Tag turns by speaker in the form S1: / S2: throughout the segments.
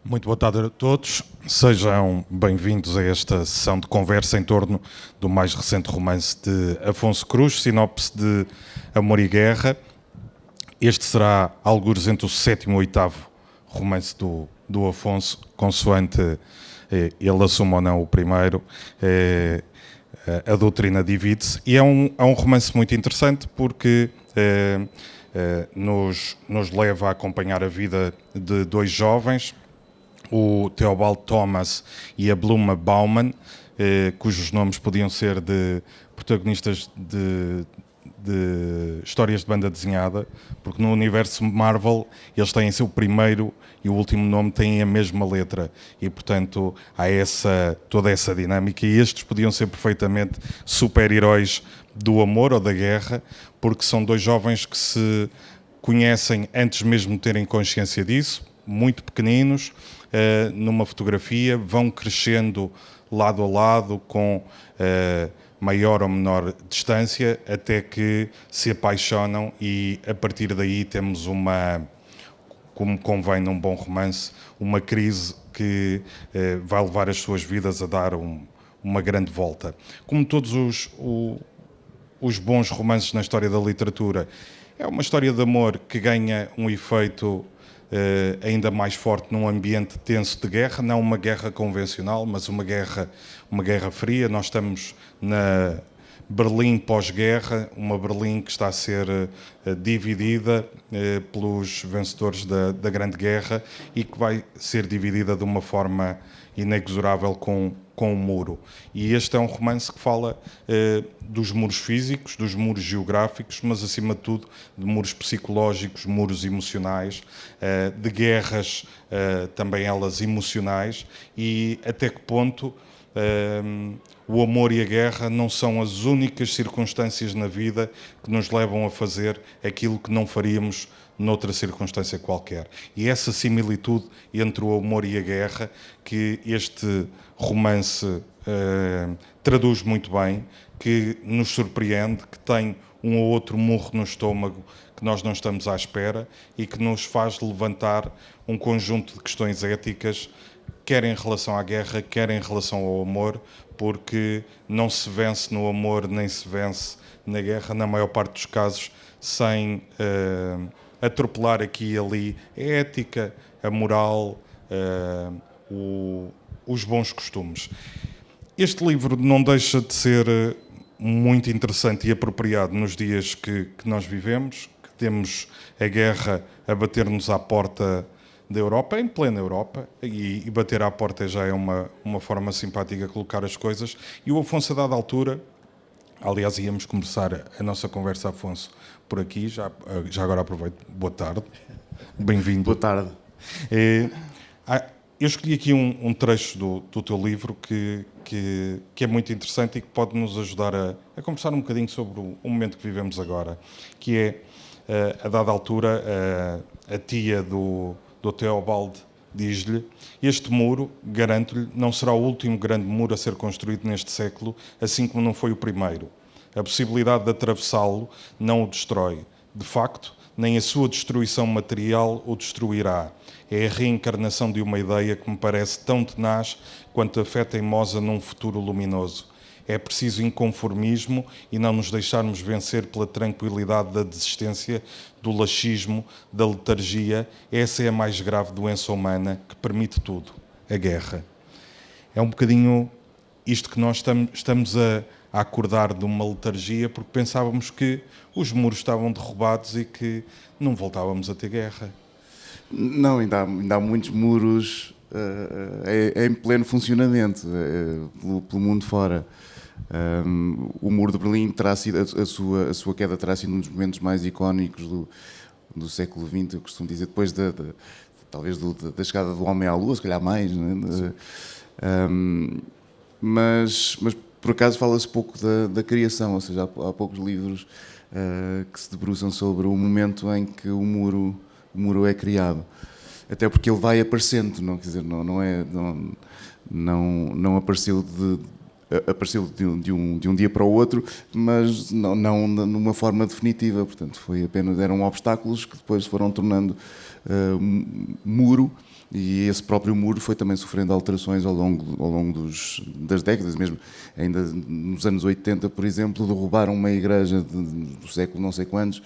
S1: Muito boa tarde a todos. Sejam bem-vindos a esta sessão de conversa em torno do mais recente romance de Afonso Cruz, sinopse de Amor e Guerra. Este será, algures entre o sétimo e o oitavo romance do Afonso, consoante ele assuma ou não o primeiro. A doutrina divide-se. E é um romance muito interessante porque nos leva a acompanhar a vida de dois jovens, o Theobald Thomas e a Bluma Bauman, cujos nomes podiam ser de protagonistas de histórias de banda desenhada, porque no universo Marvel eles têm o primeiro e o último nome têm a mesma letra e, portanto, há toda essa dinâmica, e estes podiam ser perfeitamente super-heróis do amor ou da guerra, porque são dois jovens que se conhecem antes mesmo de terem consciência disso, muito pequeninos, numa fotografia, vão crescendo lado a lado com maior ou menor distância, até que se apaixonam, e a partir daí temos como convém num bom romance, uma crise que vai levar as suas vidas a dar uma grande volta. Como todos os bons romances na história da literatura, é uma história de amor que ganha um efeito ainda mais forte num ambiente tenso de guerra, não uma guerra convencional, mas uma guerra fria. Nós estamos na Berlim pós-guerra, uma Berlim que está a ser dividida pelos vencedores da Grande Guerra e que vai ser dividida de uma forma inexorável com o muro. E este é um romance que fala dos muros físicos, dos muros geográficos, mas acima de tudo de muros psicológicos, muros emocionais, de guerras também elas emocionais, e até que ponto o amor e a guerra não são as únicas circunstâncias na vida que nos levam a fazer aquilo que não faríamos noutra circunstância qualquer. E essa similitude entre o amor e a guerra que este romance traduz muito bem, que nos surpreende, que tem um ou outro murro no estômago que nós não estamos à espera e que nos faz levantar um conjunto de questões éticas, quer em relação à guerra, quer em relação ao amor, porque não se vence no amor, nem se vence na guerra, na maior parte dos casos, sem atropelar aqui e ali a ética, a moral, os bons costumes. Este livro não deixa de ser muito interessante e apropriado nos dias que nós vivemos, que temos a guerra a bater-nos à porta da Europa, em plena Europa, e bater à porta já é uma forma simpática de colocar as coisas. E o Afonso, a dada altura, aliás, íamos começar a nossa conversa, Afonso, por aqui, já agora aproveito, boa tarde, bem-vindo.
S2: Boa tarde.
S1: Eu escolhi aqui um trecho do teu livro que é muito interessante e que pode nos ajudar a conversar um bocadinho sobre o momento que vivemos agora, que é, a dada altura, a tia do Theobald diz-lhe: este muro, garanto-lhe, não será o último grande muro a ser construído neste século, assim como não foi o primeiro. A possibilidade de atravessá-lo não o destrói. De facto, nem a sua destruição material o destruirá. É a reencarnação de uma ideia que me parece tão tenaz quanto a fé teimosa num futuro luminoso. É preciso inconformismo e não nos deixarmos vencer pela tranquilidade da desistência, do laxismo, da letargia. Essa é a mais grave doença humana que permite tudo, a guerra. É um bocadinho isto que nós estamos a acordar de uma letargia, porque pensávamos que os muros estavam derrubados e que não voltávamos a ter guerra.
S2: Não, ainda há muitos muros em pleno funcionamento pelo mundo fora. O muro de Berlim terá sido, a sua queda terá sido um dos momentos mais icónicos do século XX, eu costumo dizer, depois talvez da chegada do homem à Lua, se calhar mais, não é? Mas por acaso fala-se pouco da criação, ou seja, há poucos livros que se debruçam sobre o momento em que o muro é criado. Até porque ele vai aparecendo, não, quer dizer, não apareceu apareceu de um dia para o outro, mas não numa forma definitiva. Portanto, eram obstáculos que depois foram tornando muro, e esse próprio muro foi também sofrendo alterações ao longo das décadas. Mesmo ainda nos anos 80, por exemplo, derrubaram uma igreja do século não sei quantos,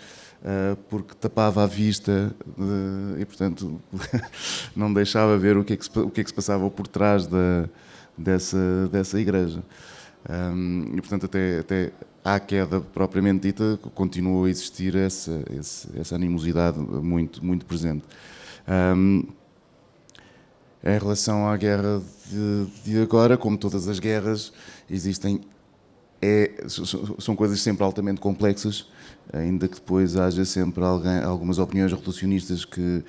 S2: porque tapava a vista e, portanto, não deixava ver o que é que se passava por trás dessa igreja. E, portanto, até à queda propriamente dita, continuou a existir essa animosidade muito presente. Em relação à guerra de agora, como todas as guerras, são coisas sempre altamente complexas, ainda que depois haja sempre algumas opiniões reducionistas que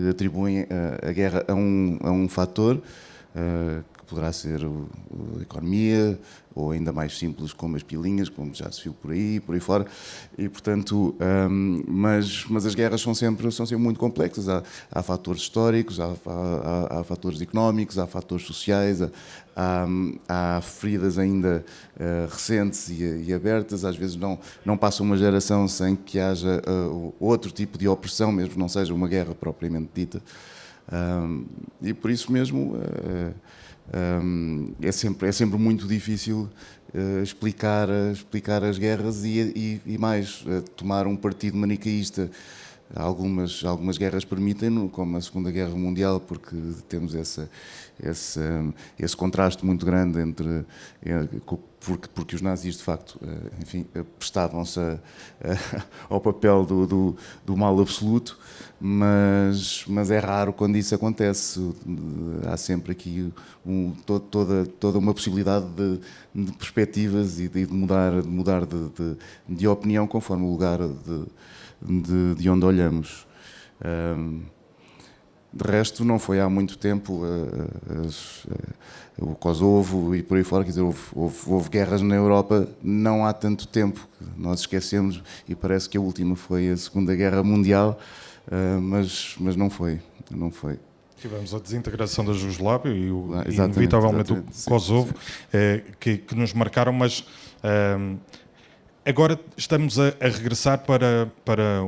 S2: atribuem a guerra a um fator, que poderá ser a economia, ou ainda mais simples como as pilinhas, como já se viu por aí fora, e portanto, mas as guerras são sempre muito complexas. Há fatores históricos, há fatores económicos, há fatores sociais, há feridas ainda recentes e abertas. Às vezes não passa uma geração sem que haja outro tipo de opressão, mesmo que não seja uma guerra propriamente dita. E por isso mesmo é sempre muito difícil explicar as guerras e mais tomar um partido manicaísta. Algumas guerras permitem-no, como a Segunda Guerra Mundial, porque temos esse contraste muito grande porque os nazis, de facto, enfim, prestavam-se ao papel do mal absoluto, mas é raro quando isso acontece. Há sempre aqui toda uma possibilidade de perspectivas e de mudar de opinião conforme o lugar de onde olhamos. De resto, não foi há muito tempo o Kosovo e por aí fora, quer dizer, houve guerras na Europa não há tanto tempo. Nós esquecemos e parece que a última foi a Segunda Guerra Mundial, mas não foi.
S1: Tivemos a desintegração da Jugoslávia e inevitavelmente o Kosovo, que nos marcaram, mas agora estamos a regressar para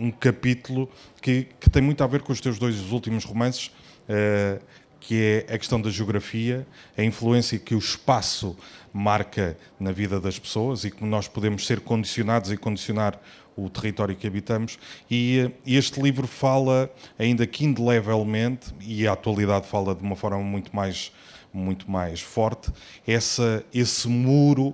S1: um capítulo que tem muito a ver com os teus dois últimos romances, que é a questão da geografia, a influência que o espaço marca na vida das pessoas e como nós podemos ser condicionados e condicionar o território que habitamos. E este livro fala, ainda que indelevelmente, e a atualidade fala de uma forma muito mais forte, esse muro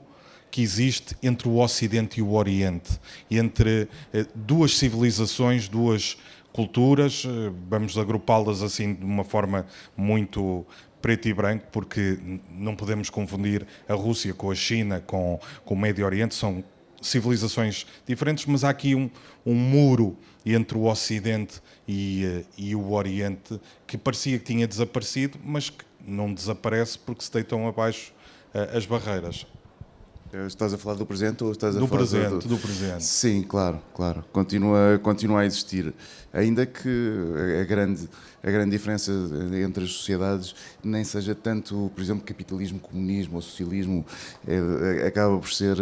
S1: que existe entre o Ocidente e o Oriente, entre duas civilizações, duas culturas. Vamos agrupá-las assim de uma forma muito preto e branco, porque não podemos confundir a Rússia com a China, com o Médio Oriente. São civilizações diferentes, mas há aqui um muro entre o Ocidente e o Oriente que parecia que tinha desaparecido, mas que não desaparece porque se deitam abaixo as barreiras.
S2: Estás a falar do presente ou estás a falar
S1: do presente?
S2: Sim, claro. Continua a existir. Ainda que a grande diferença entre as sociedades nem seja tanto, por exemplo, capitalismo, comunismo ou socialismo, acaba por ser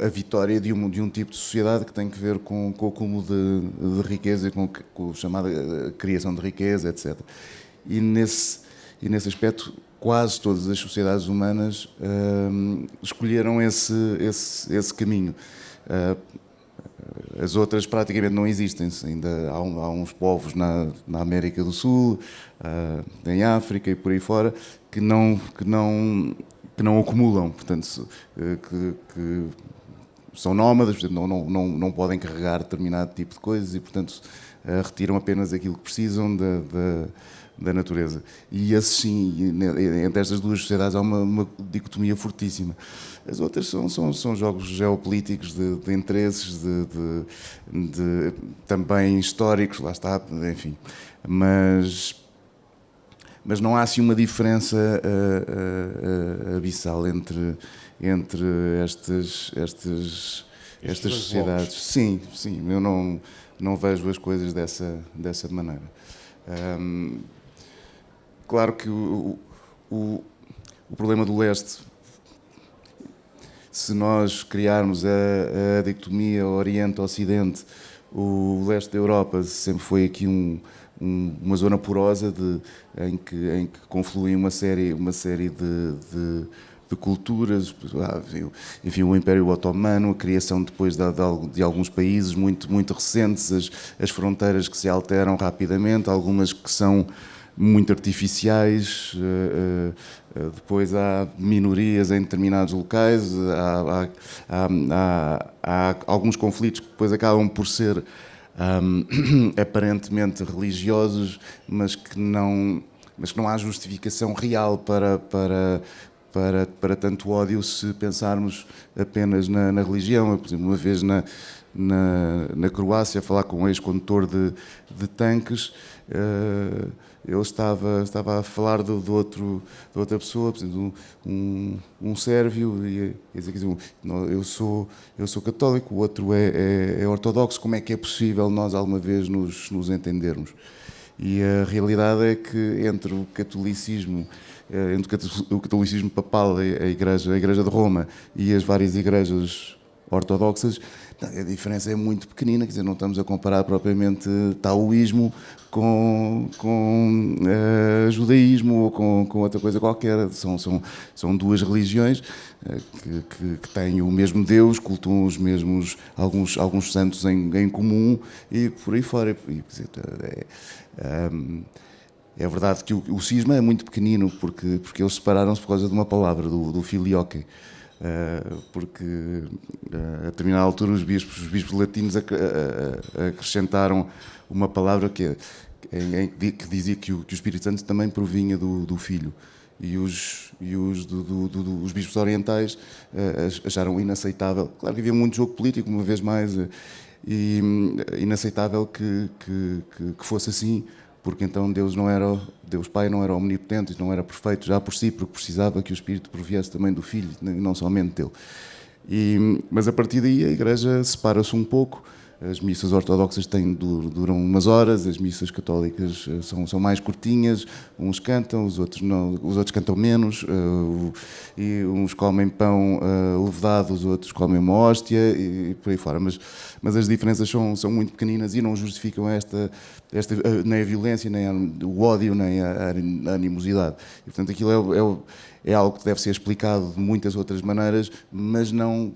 S2: a vitória de um tipo de sociedade que tem que ver com o acúmulo de riqueza, com a chamada criação de riqueza, etc. E nesse aspecto, quase todas as sociedades humanas escolheram esse caminho. As outras praticamente não existem. Ainda há uns povos na América do Sul, em África e por aí fora, que não acumulam, portanto, que são nómadas, portanto, não podem carregar determinado tipo de coisas e, portanto, retiram apenas aquilo que precisam da natureza. E assim, entre estas duas sociedades há uma dicotomia fortíssima. As outras são jogos geopolíticos de interesses, também históricos, lá está, enfim. Mas não há assim uma diferença abissal entre estas sociedades. Sim, eu não vejo as coisas dessa maneira. Claro que o problema do leste, se nós criarmos a dicotomia Oriente-Ocidente, o leste da Europa sempre foi aqui uma zona porosa em que confluem uma série de culturas, enfim, o Império Otomano, a criação depois de alguns países muito recentes, as fronteiras que se alteram rapidamente, algumas que são muito artificiais, depois há minorias em determinados locais, há alguns conflitos que depois acabam por ser aparentemente religiosos, mas que não há justificação real para tanto ódio se pensarmos apenas na religião. Eu, por exemplo, uma vez na Croácia, a falar com um ex-condutor de tanques, ele estava a falar de outra pessoa, por exemplo, um sérvio, e dizer que eu sou católico, o outro é ortodoxo, como é que é possível nós alguma vez nos entendermos? E a realidade é que entre o catolicismo papal, a Igreja de Roma e as várias igrejas ortodoxas, a diferença é muito pequenina, quer dizer, não estamos a comparar propriamente taoísmo com judaísmo ou com outra coisa qualquer. São duas religiões que têm o mesmo Deus, cultuam os mesmos, alguns santos em comum e por aí fora. É verdade que o cisma é muito pequenino porque eles separaram-se por causa de uma palavra, do filioque. Porque a determinada altura os bispos latinos acrescentaram uma palavra que dizia que o Espírito Santo também provinha do Filho, e os bispos orientais acharam inaceitável. Claro que havia muito jogo político, uma vez mais, e inaceitável que fosse assim, porque então Deus Pai não era omnipotente, não era perfeito já por si, porque precisava que o Espírito proviesse também do Filho, não somente dele. Mas a partir daí a Igreja separa-se um pouco. As missas ortodoxas duram umas horas, as missas católicas são mais curtinhas, uns cantam, os outros cantam menos, e uns comem pão levedado, os outros comem uma hóstia e por aí fora. Mas as diferenças são muito pequeninas e não justificam nem a violência, nem o ódio, nem a animosidade. E, portanto, aquilo é algo que deve ser explicado de muitas outras maneiras, mas não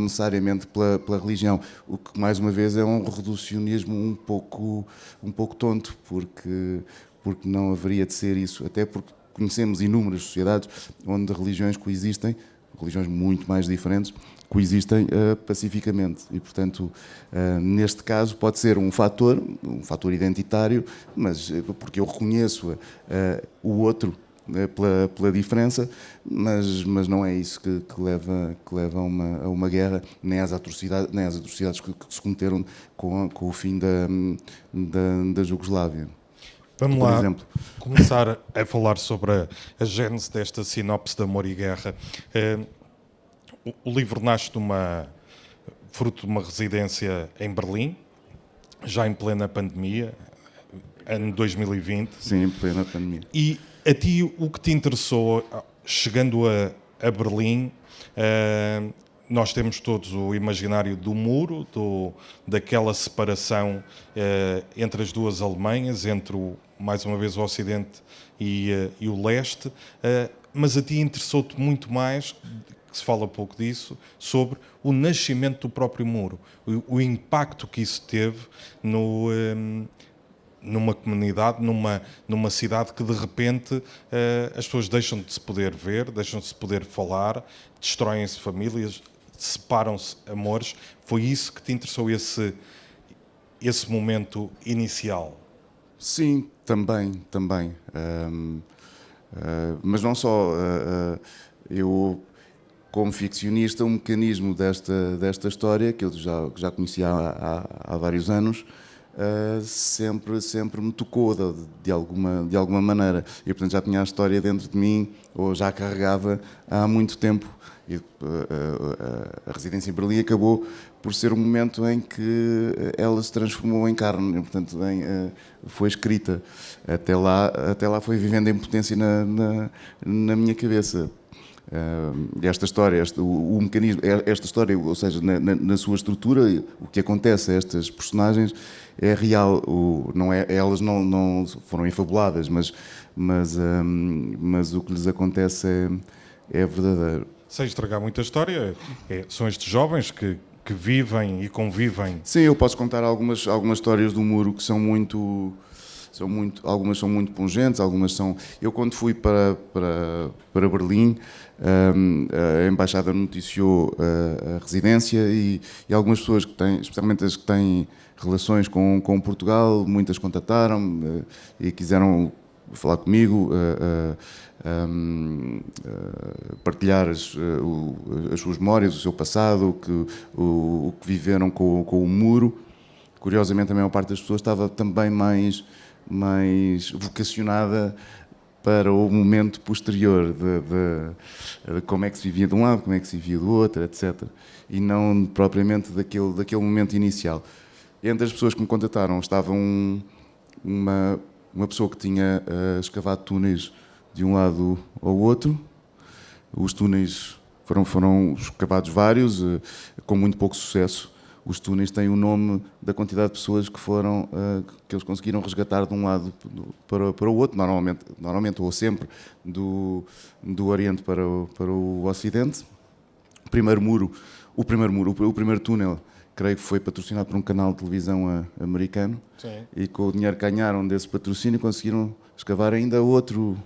S2: necessariamente pela religião. O que, mais uma vez, é um reducionismo um pouco tonto, porque não haveria de ser isso, até porque conhecemos inúmeras sociedades onde religiões coexistem, religiões muito mais diferentes, coexistem pacificamente. E, portanto, neste caso pode ser um fator identitário, mas porque eu reconheço o outro pela diferença, mas não é isso que leva a uma guerra, nem às atrocidades que se cometeram com o fim da Jugoslávia.
S1: Vamos lá começar a falar sobre a gênese desta sinopse de Amor e Guerra. O livro nasce fruto de uma residência em Berlim, já em plena pandemia, ano 2020.
S2: Sim, em plena pandemia.
S1: E a ti, o que te interessou, chegando a Berlim, nós temos todos o imaginário do muro, daquela separação entre as duas Alemanhas, entre, mais uma vez, o Ocidente e o Leste, mas a ti interessou-te muito mais, que se fala pouco disso, sobre o nascimento do próprio muro, o impacto que isso teve numa comunidade, numa cidade que de repente as pessoas deixam de se poder ver, deixam de se poder falar, destroem-se famílias, separam-se amores. Foi isso que te interessou, esse momento inicial?
S2: Sim, também. Mas não só. Eu, como ficcionista, um mecanismo desta história, que eu já conhecia há vários anos, sempre me tocou de alguma maneira. E, portanto, já tinha a história dentro de mim, ou já a carregava há muito tempo. E a residência em Berlim acabou por ser o momento em que ela se transformou em carne, portanto, foi escrita. Até lá foi vivendo em potência na minha cabeça. Esta história, o mecanismo, esta história, ou seja, na sua estrutura, o que acontece a estas personagens é real. Elas não foram enfabuladas, mas o que lhes acontece é verdadeiro.
S1: Sem estragar muita história, são estes jovens que vivem e convivem.
S2: Sim, eu posso contar algumas histórias do muro que algumas são muito pungentes, algumas são... Eu, quando fui para Berlim, a Embaixada noticiou a residência e algumas pessoas que têm, especialmente as que têm relações com Portugal, muitas contataram-me e quiseram falar comigo, partilhar as suas memórias, o seu passado, o que viveram com o muro. Curiosamente, a maior parte das pessoas estava também mais vocacionada para o momento posterior de como é que se vivia de um lado, como é que se vivia do outro, etc. E não propriamente daquele momento inicial. Entre as pessoas que me contataram estava uma pessoa que tinha escavado túneis de um lado ao outro. Os túneis foram escavados vários, com muito pouco sucesso. Os túneis têm o nome da quantidade de pessoas que eles conseguiram resgatar de um lado para o outro, normalmente ou sempre, do Oriente para o Ocidente. O primeiro túnel, creio que foi patrocinado por um canal de televisão americano.
S1: Sim.
S2: E com o dinheiro que ganharam desse patrocínio conseguiram escavar ainda outro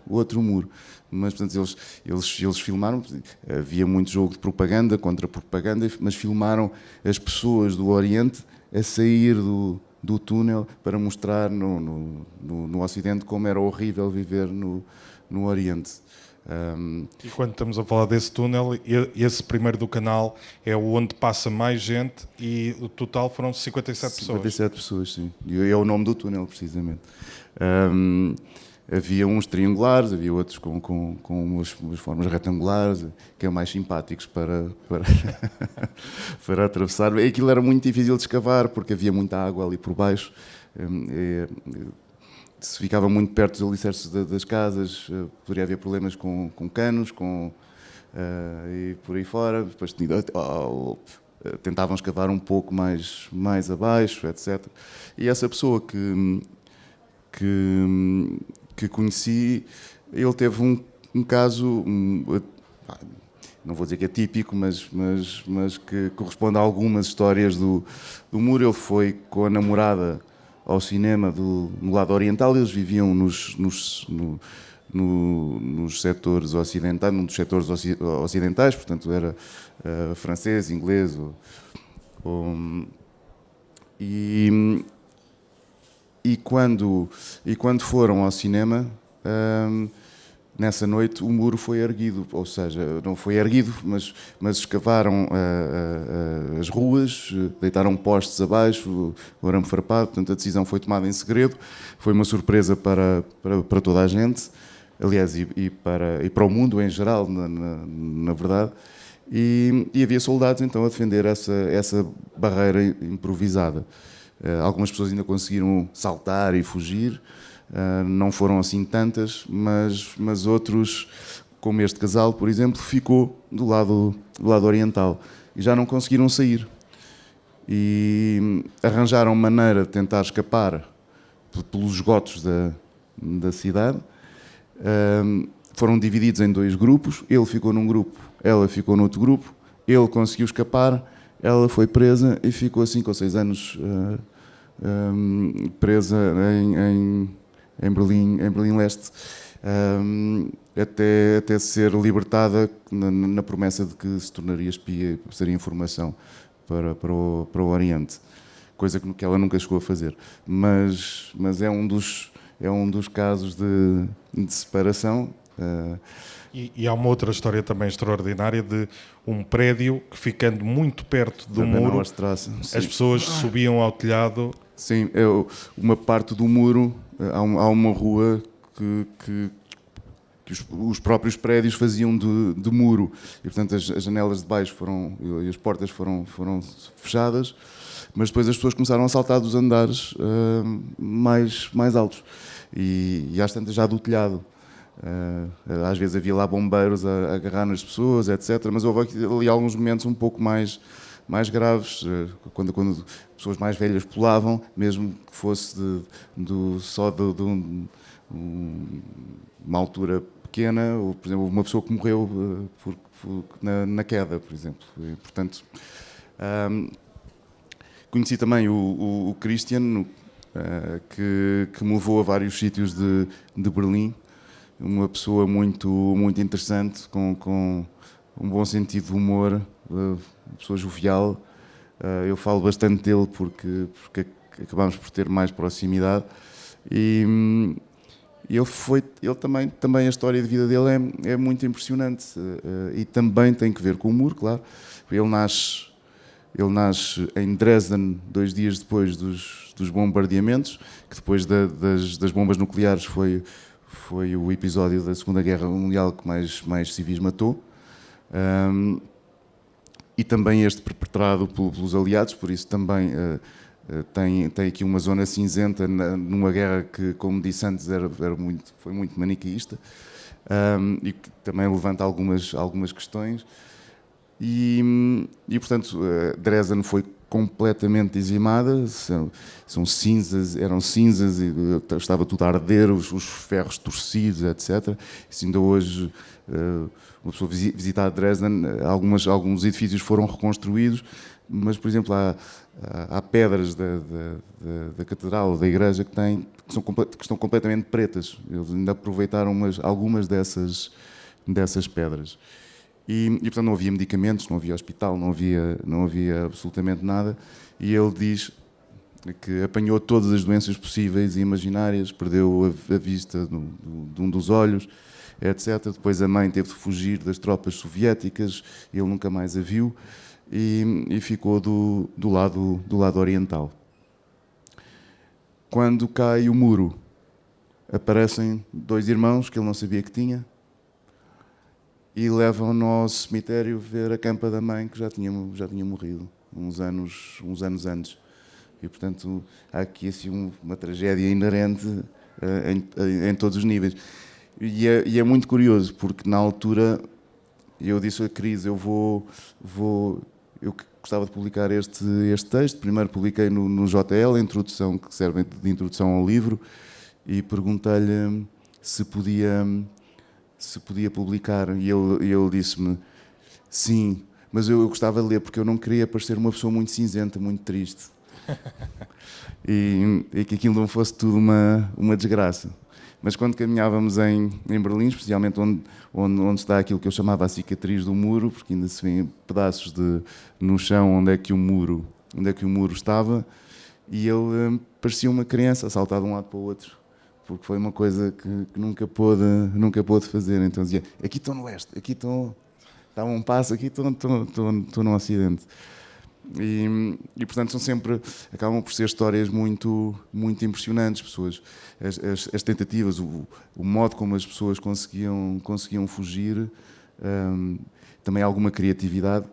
S2: muro. Mas, portanto, eles filmaram, havia muito jogo de propaganda contra propaganda, mas filmaram as pessoas do Oriente a sair do túnel para mostrar no Ocidente como era horrível viver no Oriente.
S1: E quando estamos a falar desse túnel, esse primeiro do canal é onde passa mais gente e o total foram 57 pessoas.
S2: 57 pessoas, sim. E é o nome do túnel, precisamente. Havia uns triangulares, havia outros com umas formas retangulares, que é mais simpáticos para para atravessar. Aquilo era muito difícil de escavar, porque havia muita água ali por baixo. Se ficava muito perto dos alicerces das casas, poderia haver problemas com canos, e por aí fora. Depois tentavam escavar um pouco mais abaixo, etc. E essa pessoa que conheci, ele teve um caso, não vou dizer que é típico, mas que corresponde a algumas histórias do muro. Ele foi com a namorada ao cinema no lado oriental. Eles viviam nos setores ocidentais, num dos setores ocidentais, portanto era francês, inglês, e quando foram ao cinema, nessa noite o muro foi erguido, ou seja, não foi erguido, mas escavaram as ruas, deitaram postes abaixo, o arame farpado. Portanto, a decisão foi tomada em segredo. Foi uma surpresa para toda a gente, aliás, e para o mundo em geral, na verdade. E havia soldados então a defender essa barreira improvisada. Algumas pessoas ainda conseguiram saltar e fugir. Não foram assim tantas, mas outros, como este casal, por exemplo, ficou do lado oriental e já não conseguiram sair. E arranjaram maneira de tentar escapar pelos esgotos da cidade. Foram divididos em 2 grupos. Ele ficou num grupo, ela ficou no outro grupo. Ele conseguiu escapar, ela foi presa e ficou 5 ou 6 anos presa em Berlim Leste, até ser libertada na promessa de que se tornaria espia, seria informação para o Oriente, coisa que ela nunca chegou a fazer. Mas é um dos casos de separação.
S1: E há uma outra história também extraordinária de um prédio que, ficando muito perto do muro, as pessoas subiam ao telhado.
S2: Sim, uma parte do muro, há uma rua que que os próprios prédios faziam de muro, e portanto as janelas de baixo e as portas foram fechadas, mas depois as pessoas começaram a saltar dos andares mais altos, e às tantas já do telhado. Às vezes havia lá bombeiros a agarrar nas pessoas, etc. Mas houve ali alguns momentos um pouco mais graves, quando pessoas mais velhas pulavam, mesmo que fosse só de uma altura pequena, ou, por exemplo, uma pessoa que morreu na queda, por exemplo. E, portanto, conheci também o Christian, que me levou a vários sítios de Berlim. Uma pessoa muito interessante, com um bom sentido de humor, uma pessoa jovial. Eu falo bastante dele porque acabámos por ter mais proximidade. E ele também a história de vida dele é muito impressionante, e também tem que ver com o muro, claro. Ele nasce em Dresden 2 dias depois dos bombardeamentos, que depois das bombas nucleares foi o episódio da Segunda Guerra Mundial que mais civis matou. E também este perpetrado pelos aliados, por isso também tem aqui uma zona cinzenta numa guerra que, como disse antes, foi muito maniqueísta, e que também levanta algumas questões. E portanto, Dresden foi completamente dizimada, eram cinzas, e estava tudo a arder, os ferros torcidos, etc. E ainda hoje, uma pessoa visitar Dresden, alguns edifícios foram reconstruídos, mas, por exemplo, há pedras da catedral, da igreja, que estão completamente pretas. Eles ainda aproveitaram algumas dessas pedras. E portanto não havia medicamentos, não havia hospital, não havia absolutamente nada. E ele diz que apanhou todas as doenças possíveis e imaginárias, perdeu a vista de um dos olhos, etc. Depois a mãe teve de fugir das tropas soviéticas, ele nunca mais a viu, e ficou do lado oriental. Quando cai o muro, aparecem 2 irmãos que ele não sabia que tinha, e levam-no ao cemitério ver a campa da mãe, que já tinha morrido uns anos antes. E, portanto, há aqui assim uma tragédia inerente em todos os níveis. E é muito curioso, porque na altura eu disse a Cris, eu gostava de publicar este texto. Primeiro publiquei no JL, a introdução, que serve de introdução ao livro, e perguntei-lhe se podia publicar, e ele disse-me sim, mas eu gostava de ler porque eu não queria parecer uma pessoa muito cinzenta, muito triste, e que aquilo não fosse tudo uma desgraça. Mas quando caminhávamos em Berlim, especialmente onde está aquilo que eu chamava a cicatriz do muro, porque ainda se vêem pedaços no chão onde é que o muro estava, e ele parecia uma criança a saltar de um lado para o outro, porque foi uma coisa que nunca pôde fazer. Então dizia, aqui estou no leste, aqui estou, dá um passo, aqui estou no ocidente. E portanto acabam por ser histórias muito impressionantes, pessoas, as tentativas, o modo como as pessoas conseguiam fugir, também alguma criatividade.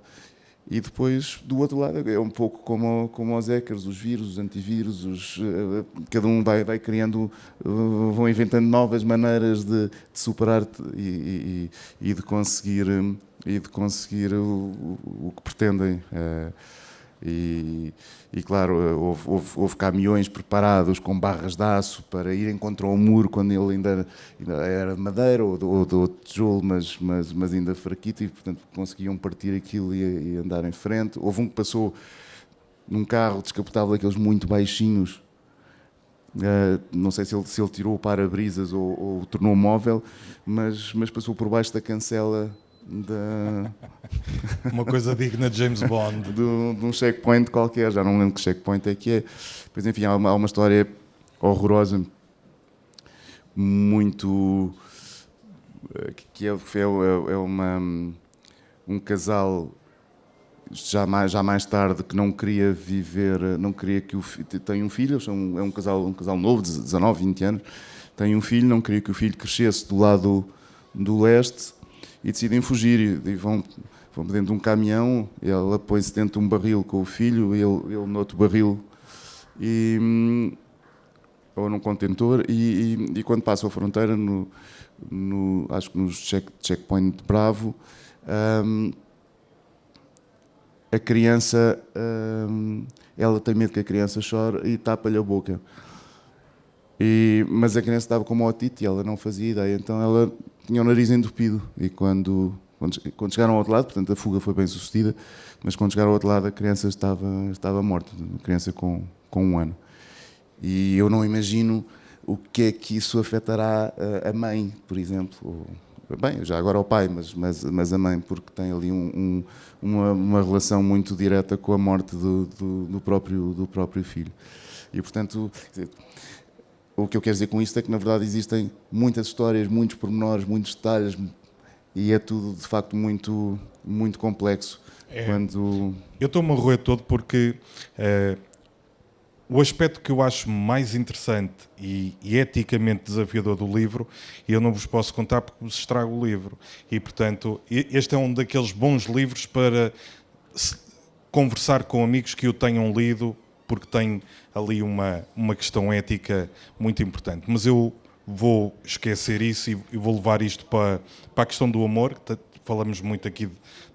S2: E depois, do outro lado, é um pouco como os hackers, os vírus, os antivírus, cada um vai criando, vão inventando novas maneiras de superar e de conseguir o que pretendem. E claro, houve caminhões preparados com barras de aço para irem contra o muro quando ele ainda era de madeira ou de tijolo, mas ainda fraquito, e portanto conseguiam partir aquilo e andar em frente. Houve um que passou num carro descapotável, daqueles muito baixinhos, não sei se ele tirou o para-brisas ou o tornou móvel, mas passou por baixo da cancela
S1: uma coisa digna de James Bond,
S2: de um checkpoint qualquer, já não lembro que checkpoint é que é. Pois enfim, há uma história horrorosa, muito, que é um casal já mais tarde que não queria viver, não queria que tem um filho, é um casal novo de 19, 20 anos, tem um filho, não queria que o filho crescesse do do leste e decidem fugir e vão dentro de um caminhão. Ela põe-se dentro de um barril com o filho, ele noutro barril ou num contentor e quando passam a fronteira acho que nos checkpoint de Bravo, a criança, ela tem medo que a criança chore e tapa-lhe a boca. Mas a criança estava com uma otite e ela não fazia ideia, então ela tinha o nariz entupido. E quando chegaram ao outro lado, portanto a fuga foi bem sucedida, mas quando chegaram ao outro lado a criança estava morta, uma criança com 1 ano. E eu não imagino o que é que isso afetará a mãe, por exemplo. Bem, já agora o pai, mas a mãe, porque tem ali uma relação muito direta com a morte do próprio filho. E, portanto, o que eu quero dizer com isto é que, na verdade, existem muitas histórias, muitos pormenores, muitos detalhes, e é tudo, de facto, muito, muito complexo.
S1: Eu estou-me a roer todo porque o aspecto que eu acho mais interessante e eticamente desafiador do livro, eu não vos posso contar porque vos estrago o livro. E, portanto, este é um daqueles bons livros para conversar com amigos que o tenham lido, porque tem ali uma questão ética muito importante. Mas eu vou esquecer isso e vou levar isto para a questão do amor. Falamos muito aqui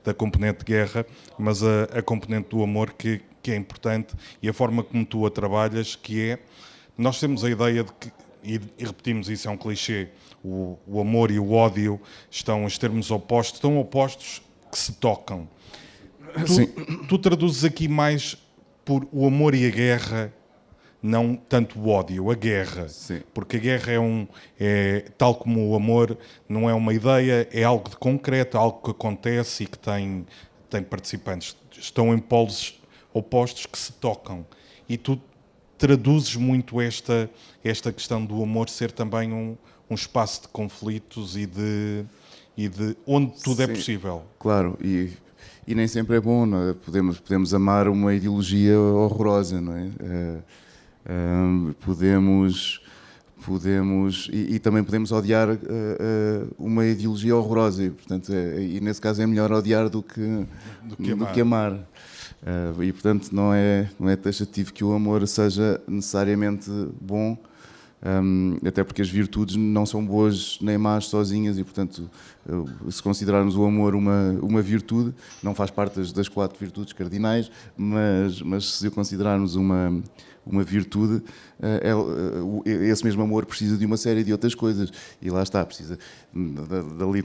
S1: da componente de guerra, mas a componente do amor que é importante e a forma como tu a trabalhas, que é, nós temos a ideia de que, e repetimos isso, é um clichê, o amor e o ódio estão os termos opostos, estão opostos que se tocam. Tu traduzes aqui mais por o amor e a guerra, não tanto o ódio, a guerra.
S2: Sim.
S1: Porque a guerra é tal como o amor, não é uma ideia, é algo de concreto, algo que acontece e que tem participantes. Estão em polos opostos que se tocam. E tu traduzes muito esta questão do amor ser também um espaço de conflitos e de onde tudo é possível.
S2: Claro, e nem sempre é bom, não é? Podemos amar uma ideologia horrorosa, não é? Podemos e também podemos odiar uma ideologia horrorosa e, portanto, e nesse caso é melhor odiar do que amar. E portanto não é taxativo que o amor seja necessariamente bom, até porque as virtudes não são boas nem más sozinhas e portanto se considerarmos o amor uma virtude, não faz parte das 4 virtudes cardinais, mas se o considerarmos uma virtude, esse mesmo amor precisa de uma série de outras coisas e lá está, precisa dali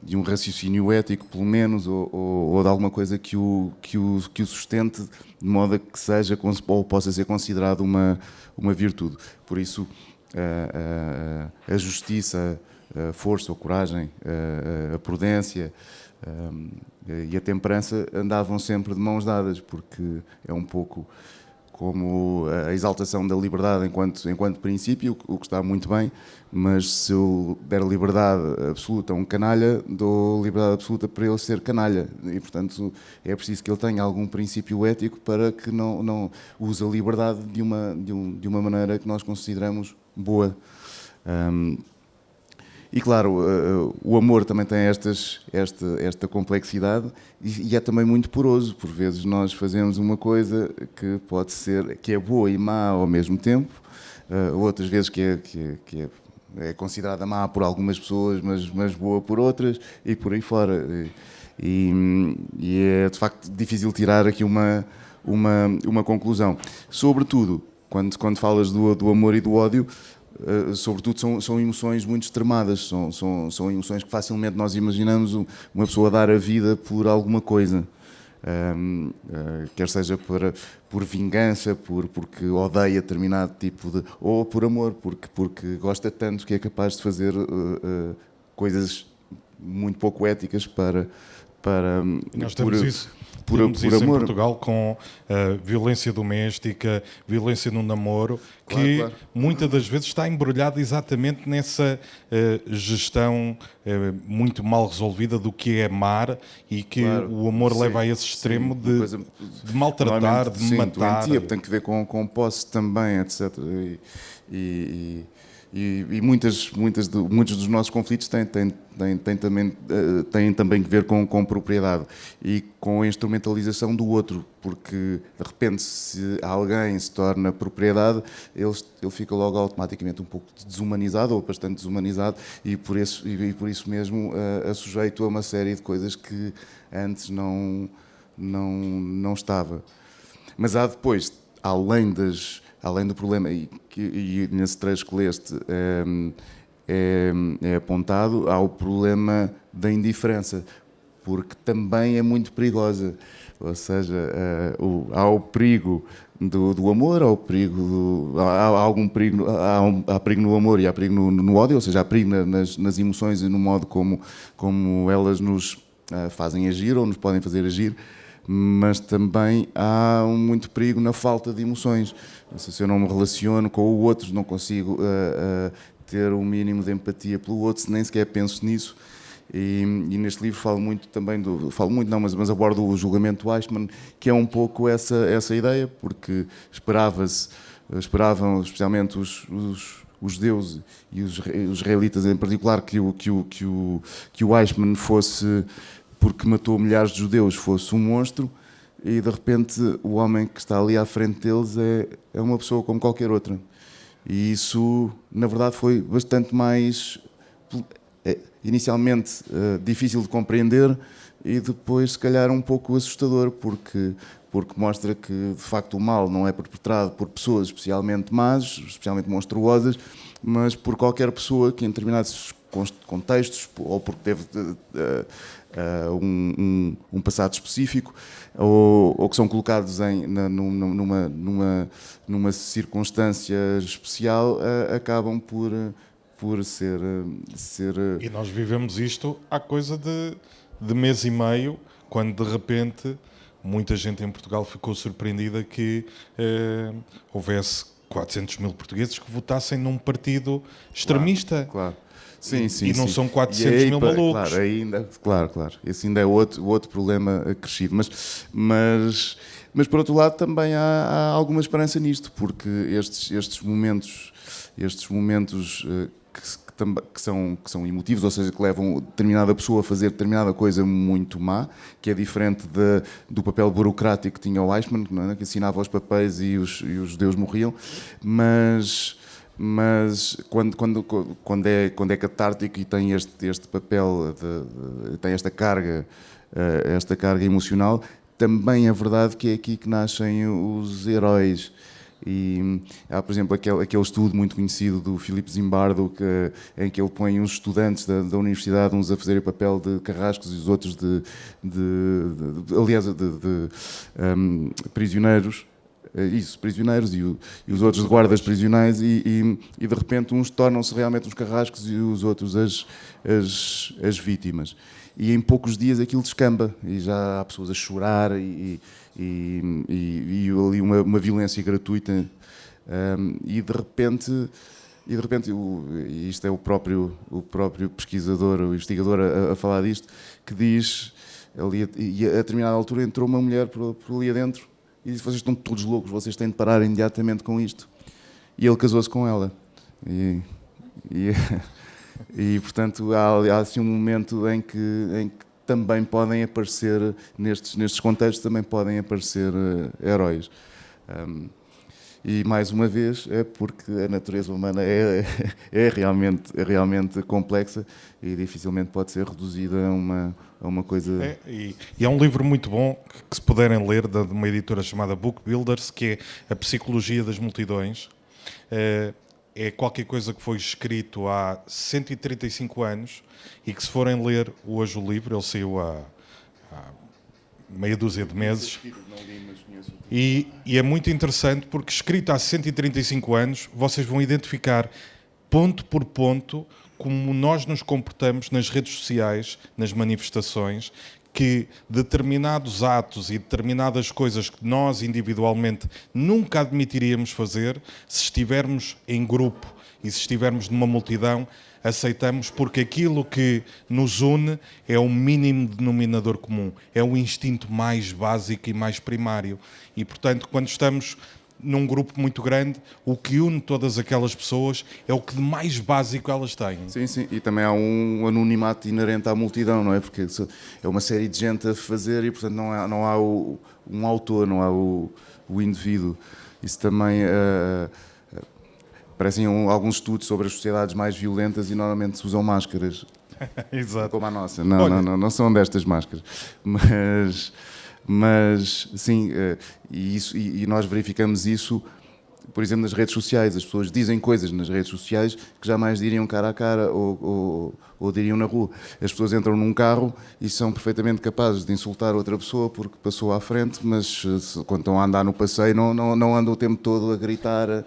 S2: de um raciocínio ético, pelo menos, ou de alguma coisa que o sustente, de modo a que seja ou possa ser considerado uma virtude. Por isso, a justiça, a força, a coragem, a prudência e a temperança andavam sempre de mãos dadas, porque é um pouco como a exaltação da liberdade enquanto princípio, o que está muito bem, mas se eu der liberdade absoluta a um canalha, dou liberdade absoluta para ele ser canalha. E, portanto, é preciso que ele tenha algum princípio ético para que não use a liberdade de uma maneira que nós consideramos boa. E claro, o amor também tem esta complexidade e é também muito poroso. Por vezes nós fazemos uma coisa que é boa e má ao mesmo tempo, outras vezes que é considerada má por algumas pessoas, mas boa por outras e por aí fora. E é de facto difícil tirar aqui uma conclusão. Sobretudo, quando falas do amor e do ódio, sobretudo são emoções muito extremadas, são emoções que facilmente nós imaginamos uma pessoa dar a vida por alguma coisa, quer seja por vingança, porque odeia determinado tipo de... ou por amor, porque gosta tanto que é capaz de fazer coisas muito pouco éticas para
S1: nós temos isso. Temos isso
S2: amor.
S1: Em Portugal com violência doméstica, violência no namoro, que muitas das vezes está embrulhada exatamente nessa gestão muito mal resolvida do que é amar e que o amor leva a esse extremo de maltratar, de matar.
S2: Doentia, tem que ver com posse também, etc. Muitos dos nossos conflitos têm também que ver com propriedade e com a instrumentalização do outro, porque de repente se alguém se torna propriedade, ele fica logo automaticamente um pouco desumanizado ou bastante desumanizado e por isso mesmo é sujeito a uma série de coisas que antes não estava. Mas há depois, além do problema, e nesse trecho que leste é apontado, há o problema da indiferença, porque também é muito perigosa. Ou seja, há o perigo do amor, há algum perigo, há perigo no amor e há perigo no ódio, ou seja, há perigo nas emoções e no modo como elas nos fazem agir ou nos podem fazer agir, mas também há muito perigo na falta de emoções. Se eu não me relaciono com o outro, não consigo ter um mínimo de empatia pelo outro, se nem sequer penso nisso. E neste livro falo muito também mas abordo o julgamento do Eichmann, que é um pouco essa ideia, porque esperavam especialmente os judeus e os israelitas em particular que o Eichmann fosse, porque matou milhares de judeus, fosse um monstro, e de repente o homem que está ali à frente deles é uma pessoa como qualquer outra. E isso, na verdade, foi bastante mais, inicialmente, difícil de compreender e depois, se calhar, um pouco assustador, porque mostra que, de facto, o mal não é perpetrado por pessoas especialmente más, especialmente monstruosas, mas por qualquer pessoa que, em determinados contextos, ou porque teve um passado específico, ou que são colocados numa circunstância especial, acabam por ser...
S1: E nós vivemos isto há coisa de mês e meio, quando de repente muita gente em Portugal ficou surpreendida que houvesse 400 mil portugueses que votassem num partido extremista.
S2: Claro. Sim,
S1: e não são 400 mil malucos.
S2: Claro. Esse ainda é outro problema acrescido. Mas por outro lado também há alguma esperança nisto, porque estes momentos que são emotivos, ou seja, que levam determinada pessoa a fazer determinada coisa muito má, que é diferente do papel burocrático que tinha o Eichmann, não é? Que assinava os papéis e os judeus morriam, mas quando é catártico e tem este papel, tem esta carga emocional, também é verdade que é aqui que nascem os heróis. E há, por exemplo, aquele estudo muito conhecido do Philippe Zimbardo, em que ele põe uns estudantes da universidade, uns a fazerem o papel de carrascos e os outros de prisioneiros. Prisioneiros e os outros de guardas prisionais e de repente uns tornam-se realmente uns carrascos e os outros as vítimas. E em poucos dias aquilo descamba e já há pessoas a chorar e ali uma violência gratuita e de repente isto é o próprio pesquisador, o investigador a falar disto, que diz ali, e a determinada altura entrou uma mulher por ali adentro e disse: vocês estão todos loucos, vocês têm de parar imediatamente com isto. E ele casou-se com ela. E portanto há assim um momento em que também podem aparecer, nestes contextos, também podem aparecer heróis. E mais uma vez é porque a natureza humana é realmente complexa e dificilmente pode ser reduzida a uma coisa...
S1: E é um livro muito bom que se puderem ler, de uma editora chamada Book Builders, que é A Psicologia das Multidões. É qualquer coisa que foi escrito há 135 anos e que, se forem ler hoje o livro, ele saiu há meia dúzia de meses, e é muito interessante porque, escrito há 135 anos, vocês vão identificar ponto por ponto como nós nos comportamos nas redes sociais, nas manifestações, que determinados atos e determinadas coisas que nós individualmente nunca admitiríamos fazer, se estivermos em grupo e se estivermos numa multidão, aceitamos, porque aquilo que nos une é o mínimo denominador comum, é o instinto mais básico e mais primário. E, portanto, quando estamos num grupo muito grande, o que une todas aquelas pessoas é o que de mais básico elas têm.
S2: Sim, sim, e também há um anonimato inerente à multidão, não é? Porque é uma série de gente a fazer e, portanto, não há um autor, não há o indivíduo. Isso também... parecem alguns estudos sobre as sociedades mais violentas e normalmente se usam máscaras.
S1: Exato.
S2: Como a nossa. Não são destas máscaras. Mas sim, e nós verificamos isso, por exemplo, nas redes sociais. As pessoas dizem coisas nas redes sociais que jamais diriam cara a cara ou diriam na rua. As pessoas entram num carro e são perfeitamente capazes de insultar outra pessoa porque passou à frente, mas quando estão a andar no passeio não andam o tempo todo a gritar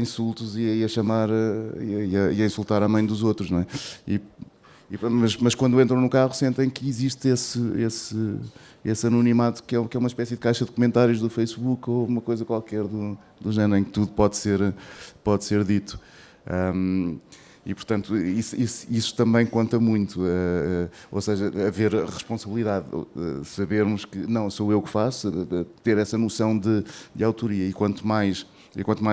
S2: insultos e a chamar e a insultar a mãe dos outros, não é? Mas quando entram no carro sentem que existe esse anonimato que é uma espécie de caixa de comentários do Facebook ou uma coisa qualquer do género em que tudo pode ser dito. E, portanto, isso também conta muito, ou seja, haver responsabilidade, sabermos que não, sou eu que faço, ter essa noção de autoria. E quanto mais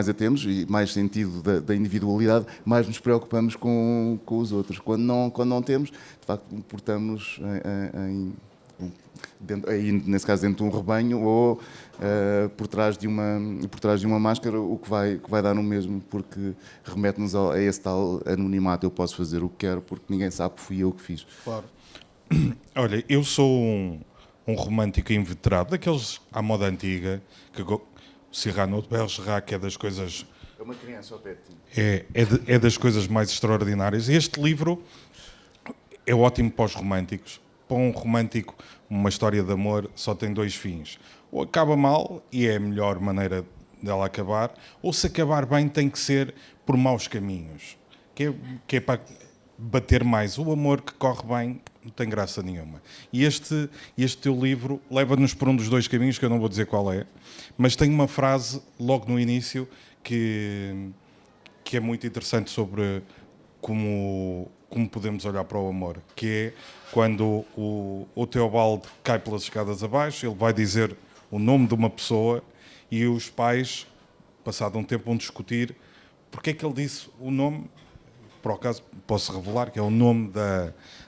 S2: a temos, e mais sentido da individualidade, mais nos preocupamos com os outros. Quando não temos, de facto, portamos nesse caso dentro de um rebanho ou por trás de uma máscara, o que vai dar no mesmo, porque remete-nos a esse tal anonimato. Eu posso fazer o que quero porque ninguém sabe que fui eu que fiz.
S1: Claro. Olha, eu sou um romântico inveterado, daqueles à moda antiga, que Cyrano de Bergerac é das coisas...
S2: É uma criança ao pé de ti.
S1: É das coisas mais extraordinárias. Este livro é ótimo para os românticos. Para um romântico, uma história de amor só tem dois fins. Ou acaba mal, e é a melhor maneira dela acabar, ou se acabar bem tem que ser por maus caminhos. Que é para bater mais. O amor que corre bem não tem graça nenhuma. E este teu livro leva-nos por um dos dois caminhos, que eu não vou dizer qual é, mas tem uma frase logo no início que é muito interessante sobre como podemos olhar para o amor, que é quando o Teobaldo cai pelas escadas abaixo, ele vai dizer o nome de uma pessoa e os pais, passado um tempo, vão discutir porque é que ele disse o nome. Por acaso posso revelar que é o nome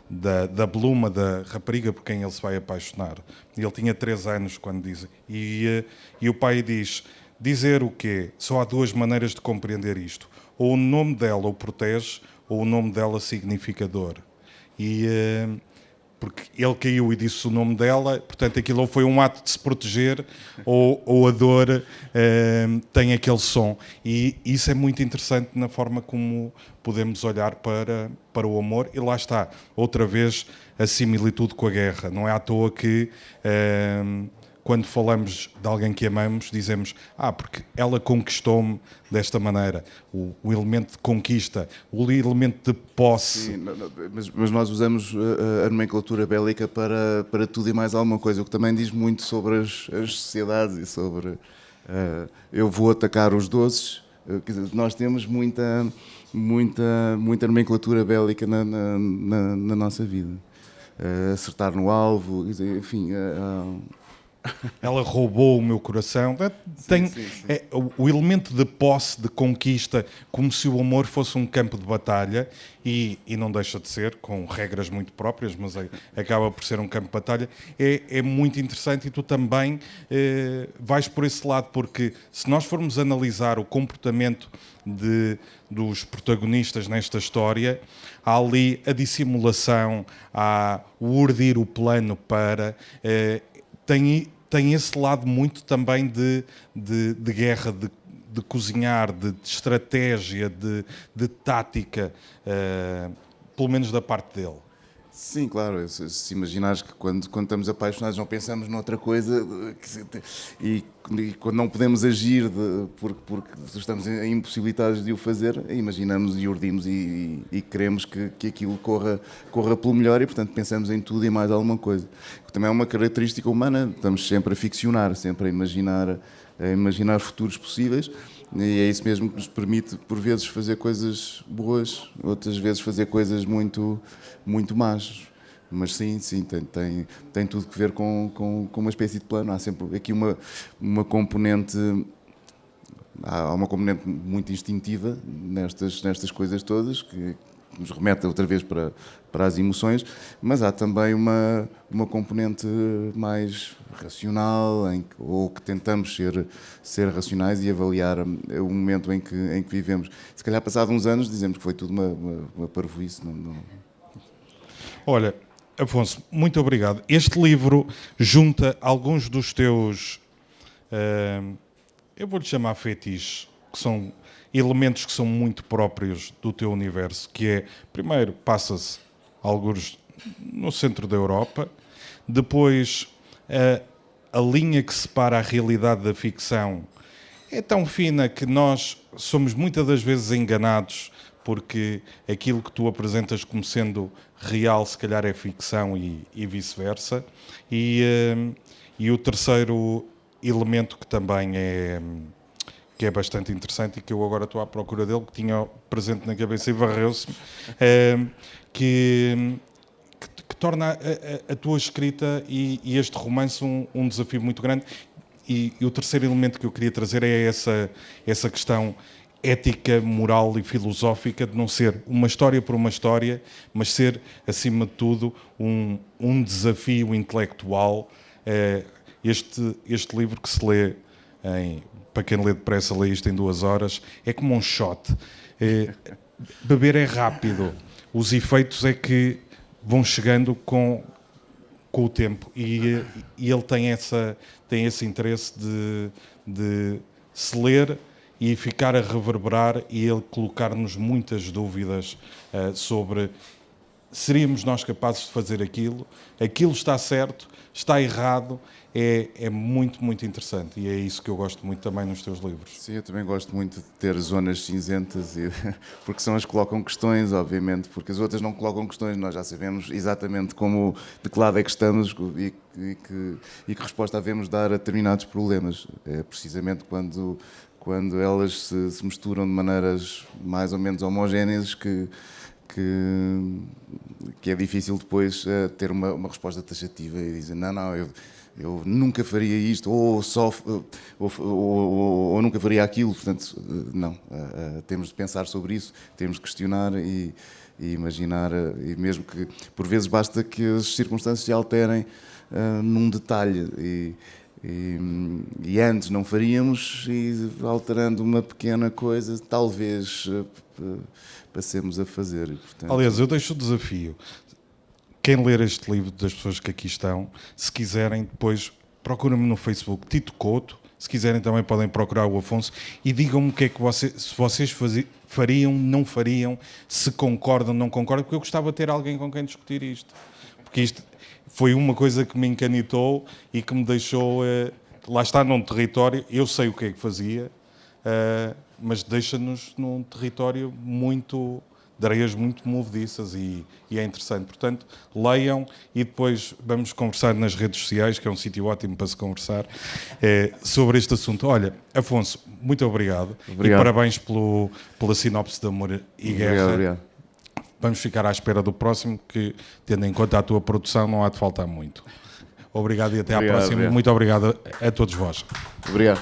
S1: da Bluma, da rapariga por quem ele se vai apaixonar. Ele tinha 3 anos quando diz. E o pai diz, dizer o quê? Só há 2 maneiras de compreender isto. Ou o nome dela o protege, ou o nome dela significa dor. Porque ele caiu e disse o nome dela, portanto aquilo ou foi um ato de se proteger ou a dor tem aquele som. E isso é muito interessante na forma como podemos olhar para o amor. E lá está, outra vez, a similitude com a guerra. Não é à toa que quando falamos de alguém que amamos, dizemos porque ela conquistou-me desta maneira. O elemento de conquista, o elemento de posse.
S2: Sim, mas nós usamos a nomenclatura bélica para tudo e mais alguma coisa, o que também diz muito sobre as sociedades e sobre... eu vou atacar os doces. Quer dizer, nós temos muita nomenclatura bélica na nossa vida. Acertar no alvo, enfim...
S1: Ela roubou o meu coração. Sim. O elemento de posse, de conquista, como se o amor fosse um campo de batalha, e não deixa de ser, com regras muito próprias, mas acaba por ser um campo de batalha, é muito interessante. E tu também vais por esse lado, porque se nós formos analisar o comportamento dos protagonistas nesta história, há ali a dissimulação, há o urdir o plano para... Tem esse lado muito também de guerra, de cozinhar, de estratégia, de tática, pelo menos da parte dele.
S2: Sim, claro. Se imaginares que quando estamos apaixonados não pensamos noutra coisa e quando não podemos agir porque estamos impossibilitados de o fazer, imaginamos e urdimos e queremos que aquilo corra pelo melhor e, portanto, pensamos em tudo e mais alguma coisa. Também é uma característica humana, estamos sempre a ficcionar, sempre a imaginar futuros possíveis. E é isso mesmo que nos permite, por vezes, fazer coisas boas, outras vezes fazer coisas muito, muito más. Mas sim, tem tudo que ver com uma espécie de plano. Há sempre aqui uma componente há uma componente muito instintiva nestas coisas todas, que nos remete outra vez para as emoções, mas há também uma componente mais racional, ou que tentamos ser racionais e avaliar o momento em que vivemos. Se calhar, passado uns anos, dizemos que foi tudo uma parvoíce.
S1: Olha, Afonso, muito obrigado. Este livro junta alguns dos teus, eu vou-lhe chamar fetiches, que são elementos que são muito próprios do teu universo, que é, primeiro, passa-se alguns no centro da Europa, depois a linha que separa a realidade da ficção é tão fina que nós somos muitas das vezes enganados, porque aquilo que tu apresentas como sendo real, se calhar é ficção e vice-versa. E o terceiro elemento que também que é bastante interessante e que eu agora estou à procura dele, que tinha presente na cabeça e varreu-se, que torna a tua escrita e este romance um desafio muito grande. E o terceiro elemento que eu queria trazer é essa questão ética, moral e filosófica de não ser uma história por uma história, mas ser, acima de tudo, um desafio intelectual. Este livro que se lê, para quem lê depressa, lê isto em 2 horas, é como um shot. Beber é rápido, os efeitos é que vão chegando com o tempo, e ele tem esse interesse de se ler e ficar a reverberar, e ele colocar-nos muitas dúvidas sobre seríamos nós capazes de fazer aquilo está certo, está errado. É muito, muito interessante, e é isso que eu gosto muito também nos teus livros.
S2: Sim, eu também gosto muito de ter zonas cinzentas, porque são as que colocam questões, obviamente, porque as outras não colocam questões, nós já sabemos exatamente de que lado é que estamos e que resposta devemos dar a determinados problemas. É precisamente quando elas se misturam de maneiras mais ou menos homogéneas que é difícil depois ter uma resposta taxativa e dizer não, eu nunca faria isto, ou nunca faria aquilo. Portanto, não. Temos de pensar sobre isso, temos de questionar e imaginar, e mesmo que por vezes basta que as circunstâncias se alterem num detalhe e antes não faríamos, e alterando uma pequena coisa talvez passemos a fazer. Portanto...
S1: Aliás, eu deixo o desafio. Quem ler este livro, das pessoas que aqui estão, se quiserem, depois procurem-me no Facebook, Tito Couto. Se quiserem, também podem procurar o Afonso e digam-me o que é que se vocês fariam, não fariam, se concordam, não concordam, porque eu gostava de ter alguém com quem discutir isto. Porque isto foi uma coisa que me encanitou e que me deixou, lá está, num território, eu sei o que é que fazia, mas deixa-nos num território de areias muito movediças, e é interessante. Portanto, leiam e depois vamos conversar nas redes sociais, que é um sítio ótimo para se conversar sobre este assunto. Olha, Afonso, muito obrigado. E parabéns pela sinopse de Amor e Guerra.
S2: Obrigado.
S1: Vamos ficar à espera do próximo, que, tendo em conta a tua produção, não há de faltar muito. Obrigado e até à próxima. Muito obrigado a todos vós.
S2: Obrigado.